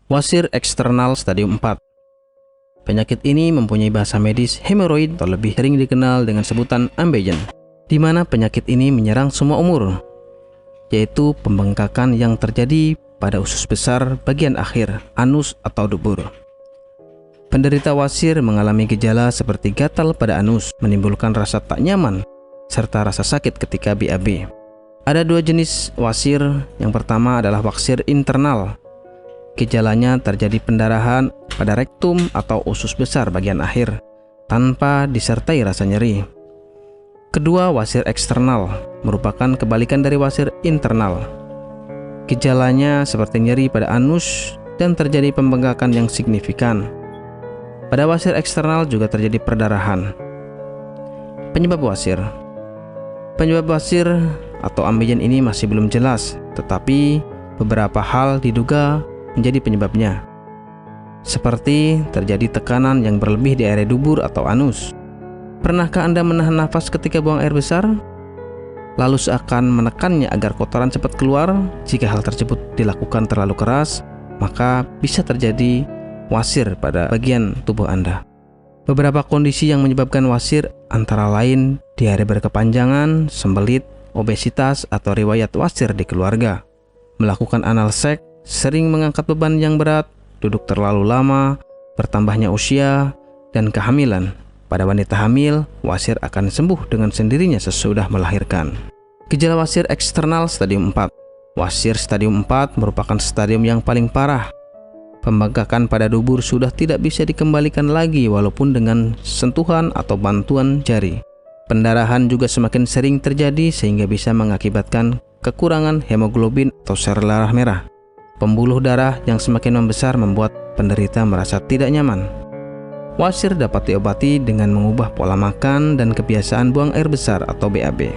Wasir eksternal stadium 4. Penyakit ini mempunyai bahasa medis hemoroid atau lebih sering dikenal dengan sebutan ambeien, di mana penyakit ini menyerang semua umur, yaitu pembengkakan yang terjadi pada usus besar bagian akhir, anus atau dubur. Penderita wasir mengalami gejala seperti gatal pada anus, menimbulkan rasa tak nyaman, serta rasa sakit ketika BAB. Ada dua jenis wasir. Yang pertama adalah wasir internal. Gejalanya terjadi pendarahan pada rektum atau usus besar bagian akhir, tanpa disertai rasa nyeri. Kedua, wasir eksternal, merupakan kebalikan dari wasir internal. Gejalanya seperti nyeri pada anus dan terjadi pembengkakan yang signifikan. Pada wasir eksternal juga terjadi perdarahan. Penyebab wasir. Penyebab wasir atau ambeien ini masih belum jelas, tetapi beberapa hal diduga menjadi penyebabnya, seperti terjadi tekanan yang berlebih di area dubur atau anus. Pernahkah Anda menahan nafas ketika buang air besar? Lalu seakan menekannya agar kotoran cepat keluar. Jika hal tersebut dilakukan terlalu keras, maka bisa terjadi wasir pada bagian tubuh Anda. Beberapa kondisi yang menyebabkan wasir antara lain diare berkepanjangan, sembelit, obesitas, atau riwayat wasir di keluarga, melakukan anal seks, sering mengangkat beban yang berat, duduk terlalu lama, bertambahnya usia, dan kehamilan. Pada wanita hamil, wasir akan sembuh dengan sendirinya sesudah melahirkan. Gejala wasir eksternal stadium 4. Wasir stadium 4 merupakan stadium yang paling parah. Pembengkakan pada dubur sudah tidak bisa dikembalikan lagi walaupun dengan sentuhan atau bantuan jari. Pendarahan juga semakin sering terjadi sehingga bisa mengakibatkan kekurangan hemoglobin atau sel darah merah. Pembuluh darah yang semakin membesar membuat penderita merasa tidak nyaman. Wasir dapat diobati dengan mengubah pola makan dan kebiasaan buang air besar atau BAB.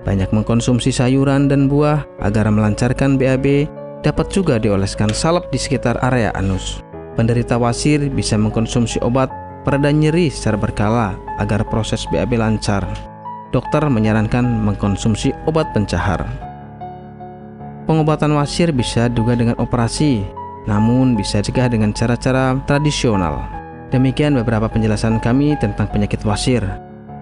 Banyak mengkonsumsi sayuran dan buah agar melancarkan BAB. Dapat juga dioleskan salep di sekitar area anus. Penderita wasir bisa mengkonsumsi obat pereda nyeri secara berkala agar proses BAB lancar. Dokter menyarankan mengkonsumsi obat pencahar. Pengobatan wasir bisa juga dengan operasi, namun bisa juga dengan cara-cara tradisional. Demikian beberapa penjelasan kami tentang penyakit wasir.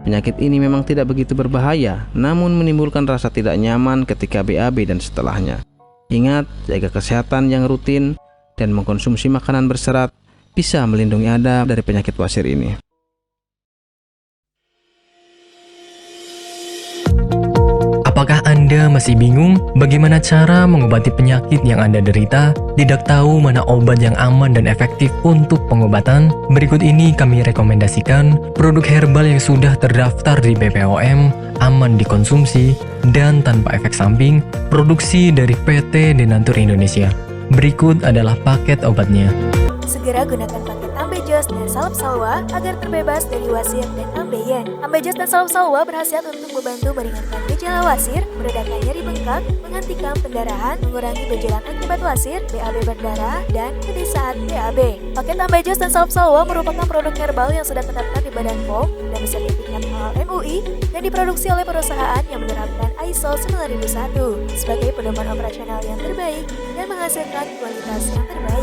Penyakit ini memang tidak begitu berbahaya, namun menimbulkan rasa tidak nyaman ketika BAB dan setelahnya. Ingat, jaga kesehatan yang rutin dan mengkonsumsi makanan berserat bisa melindungi Anda dari penyakit wasir ini. Apakah Anda masih bingung bagaimana cara mengobati penyakit yang Anda derita? Tidak tahu mana obat yang aman dan efektif untuk pengobatan? Berikut ini kami rekomendasikan produk herbal yang sudah terdaftar di BPOM, aman dikonsumsi, dan tanpa efek samping, produksi dari PT Denatur Indonesia. Berikut adalah paket obatnya. Segera gunakan paket Ambejos dan Salep Salwa agar terbebas dari wasir dan ambeien. Ambejos dan Salep Salwa berkhasiat untuk membantu meringankan gejala wasir, meredakan nyeri bengkak, menghentikan pendarahan, mengurangi benjolan akibat wasir, BAB berdarah, dan nyeri saat BAB. Paket Ambejos dan Salep Salwa merupakan produk herbal yang sudah terdaftar di Badan POM dan bersertifikat halal MUI dan diproduksi oleh perusahaan yang menerapkan ISO 9001 sebagai pedoman operasional yang terbaik dan menghasilkan kualitas yang terbaik.